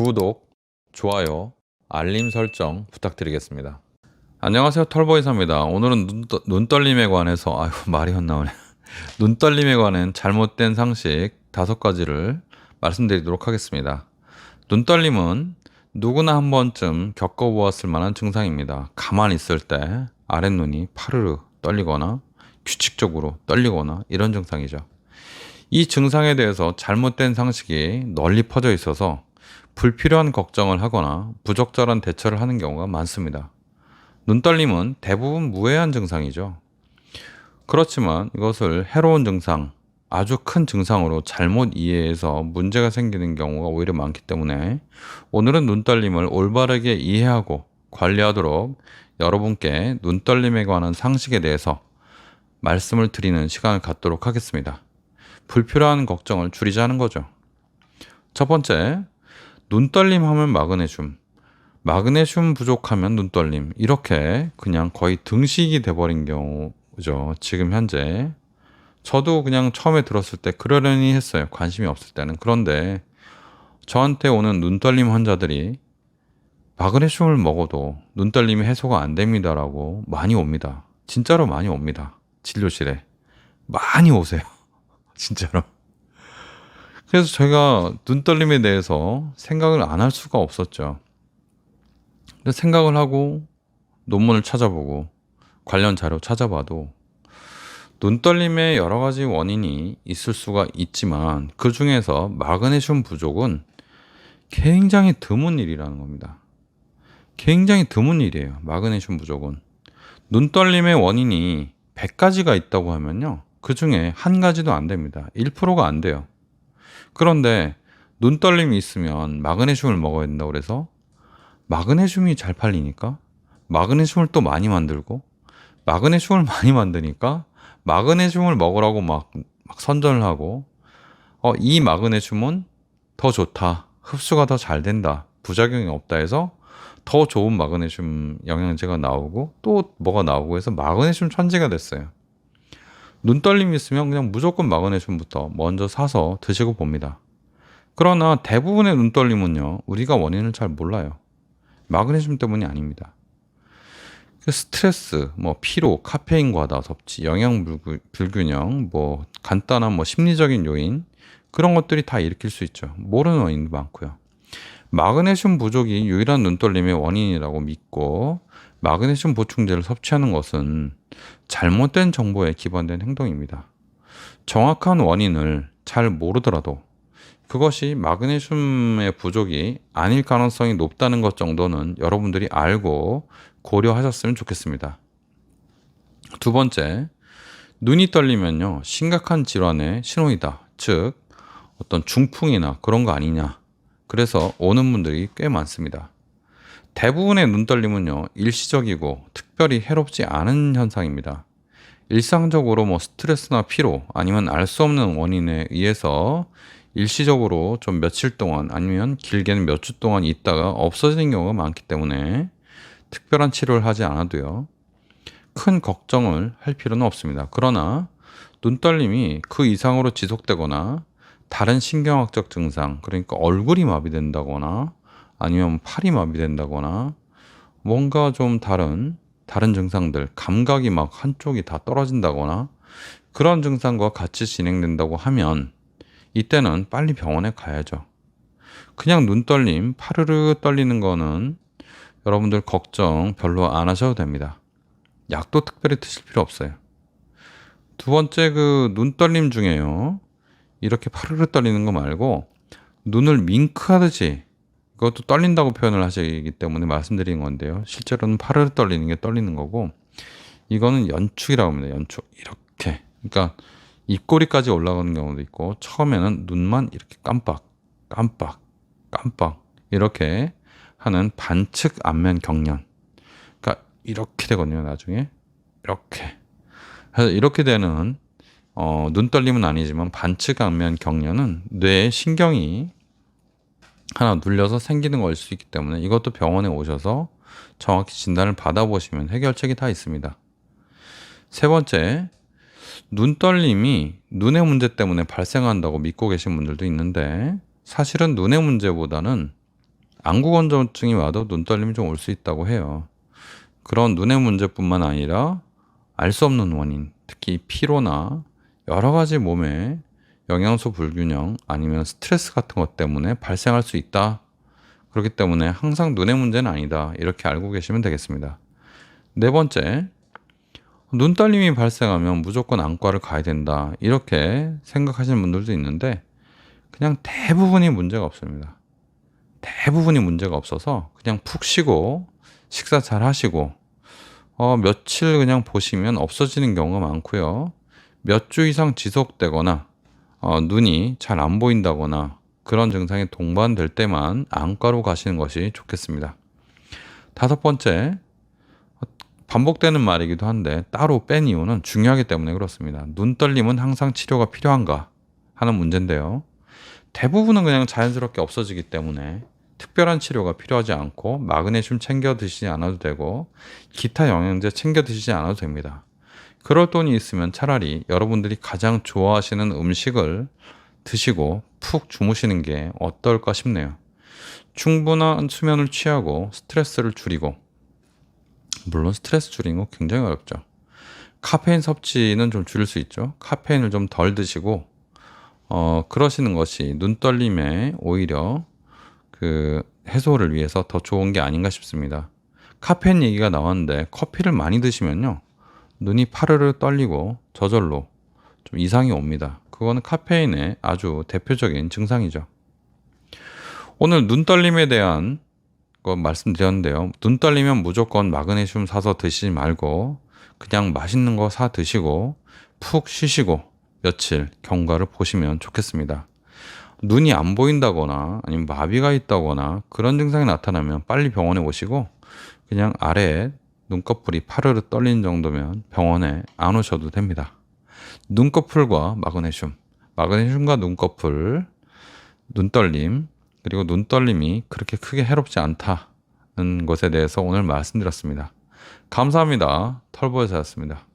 구독, 좋아요, 알림 설정 부탁드리겠습니다. 안녕하세요, 털보이사입니다. 오늘은 눈떨림에 관해서 말이 헛나오네. 눈떨림에 관한 잘못된 상식 5가지를 말씀드리도록 하겠습니다. 눈떨림은 누구나 한 번쯤 겪어보았을 만한 증상입니다. 가만히 있을 때 아랫눈이 파르르 떨리거나 규칙적으로 떨리거나 이런 증상이죠. 이 증상에 대해서 잘못된 상식이 널리 퍼져 있어서 불필요한 걱정을 하거나 부적절한 대처를 하는 경우가 많습니다. 눈떨림은 대부분 무해한 증상이죠. 그렇지만 이것을 해로운 증상, 아주 큰 증상으로 잘못 이해해서 문제가 생기는 경우가 오히려 많기 때문에 오늘은 눈떨림을 올바르게 이해하고 관리하도록 여러분께 눈떨림에 관한 상식에 대해서 말씀을 드리는 시간을 갖도록 하겠습니다. 불필요한 걱정을 줄이자는 거죠. 첫 번째, 눈떨림 하면 마그네슘. 마그네슘 부족하면 눈떨림. 이렇게 그냥 거의 등식이 돼버린 경우죠. 지금 현재. 저도 그냥 처음에 들었을 때 그러려니 했어요. 관심이 없을 때는. 그런데 저한테 오는 눈떨림 환자들이 마그네슘을 먹어도 눈떨림이 해소가 안 됩니다라고 많이 옵니다. 진짜로 많이 옵니다. 진료실에. 많이 오세요. 진짜로. 그래서 제가 눈떨림에 대해서 생각을 안 할 수가 없었죠. 근데 생각을 하고 논문을 찾아보고 관련 자료 찾아봐도 눈떨림의 여러 가지 원인이 있을 수가 있지만 그 중에서 마그네슘 부족은 굉장히 드문 일이라는 겁니다. 굉장히 드문 일이에요. 마그네슘 부족은. 눈떨림의 원인이 100가지가 있다고 하면요. 그 중에 한 가지도 안 됩니다. 1%가 안 돼요. 그런데 눈떨림이 있으면 마그네슘을 먹어야 된다고 그래서 마그네슘이 잘 팔리니까 마그네슘을 또 많이 만들고 마그네슘을 많이 만드니까 마그네슘을 먹으라고 막 선전을 하고 이 마그네슘은 더 좋다. 흡수가 더 잘 된다. 부작용이 없다 해서 더 좋은 마그네슘 영양제가 나오고 또 뭐가 나오고 해서 마그네슘 천지가 됐어요. 눈떨림이 있으면 그냥 무조건 마그네슘부터 먼저 사서 드시고 봅니다. 그러나 대부분의 눈떨림은요, 우리가 원인을 잘 몰라요. 마그네슘 때문이 아닙니다. 스트레스, 피로, 카페인 과다, 섭취, 영양 불균형, 간단한 심리적인 요인, 그런 것들이 다 일으킬 수 있죠. 모르는 원인도 많고요. 마그네슘 부족이 유일한 눈떨림의 원인이라고 믿고 마그네슘 보충제를 섭취하는 것은 잘못된 정보에 기반된 행동입니다. 정확한 원인을 잘 모르더라도 그것이 마그네슘의 부족이 아닐 가능성이 높다는 것 정도는 여러분들이 알고 고려하셨으면 좋겠습니다. 두 번째, 눈이 떨리면요, 심각한 질환의 신호이다. 즉, 어떤 중풍이나 그런 거 아니냐. 그래서 오는 분들이 꽤 많습니다. 대부분의 눈떨림은요, 일시적이고 특별히 해롭지 않은 현상입니다. 일상적으로 스트레스나 피로 아니면 알 수 없는 원인에 의해서 일시적으로 좀 며칠 동안 아니면 길게는 몇 주 동안 있다가 없어지는 경우가 많기 때문에 특별한 치료를 하지 않아도요, 큰 걱정을 할 필요는 없습니다. 그러나 눈떨림이 그 이상으로 지속되거나 다른 신경학적 증상, 그러니까 얼굴이 마비된다거나 아니면 팔이 마비된다거나 뭔가 좀 다른 증상들, 감각이 막 한쪽이 다 떨어진다거나 그런 증상과 같이 진행된다고 하면 이때는 빨리 병원에 가야죠. 그냥 눈떨림, 파르르 떨리는 거는 여러분들 걱정 별로 안 하셔도 됩니다. 약도 특별히 드실 필요 없어요. 두 번째, 그 눈떨림 중에요, 이렇게 파르르 떨리는 거 말고 눈을 윙크하듯이, 그것도 떨린다고 표현을 하시기 때문에 말씀드린 건데요. 실제로는 파르르 떨리는 게 떨리는 거고, 이거는 연축이라고 합니다. 연축. 이렇게. 그러니까 입꼬리까지 올라가는 경우도 있고, 처음에는 눈만 이렇게 깜빡 이렇게 하는 반측 안면 경련. 그러니까 이렇게 되거든요. 나중에 이렇게. 그래서 이렇게 되는 눈떨림은 아니지만 반측 안면 경련은 뇌에 신경이 하나 눌려서 생기는 것일 수 있기 때문에 이것도 병원에 오셔서 정확히 진단을 받아보시면 해결책이 다 있습니다. 세 번째, 눈떨림이 눈의 문제 때문에 발생한다고 믿고 계신 분들도 있는데 사실은 눈의 문제보다는 안구 건조증이 와도 눈 떨림이 좀 올 수 있다고 해요. 그런 눈의 문제뿐만 아니라 알 수 없는 원인, 특히 피로나 여러 가지 몸에 영양소 불균형 아니면 스트레스 같은 것 때문에 발생할 수 있다. 그렇기 때문에 항상 눈의 문제는 아니다. 이렇게 알고 계시면 되겠습니다. 네 번째, 눈 떨림이 발생하면 무조건 안과를 가야 된다. 이렇게 생각하시는 분들도 있는데 그냥 대부분이 문제가 없습니다. 대부분이 문제가 없어서 그냥 푹 쉬고 식사 잘 하시고 며칠 그냥 보시면 없어지는 경우가 많고요. 몇 주 이상 지속되거나 눈이 잘 안 보인다거나 그런 증상이 동반될 때만 안과로 가시는 것이 좋겠습니다. 다섯 번째, 반복되는 말이기도 한데 따로 뺀 이유는 중요하기 때문에 그렇습니다. 눈 떨림은 항상 치료가 필요한가 하는 문제인데요. 대부분은 그냥 자연스럽게 없어지기 때문에 특별한 치료가 필요하지 않고 마그네슘 챙겨 드시지 않아도 되고 기타 영양제 챙겨 드시지 않아도 됩니다. 그럴 돈이 있으면 차라리 여러분들이 가장 좋아하시는 음식을 드시고 푹 주무시는 게 어떨까 싶네요. 충분한 수면을 취하고 스트레스를 줄이고, 물론 스트레스 줄이는 거 굉장히 어렵죠. 카페인 섭취는 좀 줄일 수 있죠. 카페인을 좀 덜 드시고 그러시는 것이 눈 떨림에 오히려 그 해소를 위해서 더 좋은 게 아닌가 싶습니다. 카페인 얘기가 나왔는데 커피를 많이 드시면요, 눈이 파르르 떨리고 저절로 좀 이상이 옵니다. 그거는 카페인의 아주 대표적인 증상이죠. 오늘 눈 떨림에 대한 거 말씀드렸는데요. 눈 떨리면 무조건 마그네슘 사서 드시지 말고 그냥 맛있는 거 사 드시고 푹 쉬시고 며칠 경과를 보시면 좋겠습니다. 눈이 안 보인다거나 아니면 마비가 있다거나 그런 증상이 나타나면 빨리 병원에 오시고, 그냥 아래에 눈꺼풀이 파르르 떨리는 정도면 병원에 안 오셔도 됩니다. 눈꺼풀과 마그네슘과 눈꺼풀, 눈떨림, 그리고 눈떨림이 그렇게 크게 해롭지 않다는 것에 대해서 오늘 말씀드렸습니다. 감사합니다. 털보의사였습니다.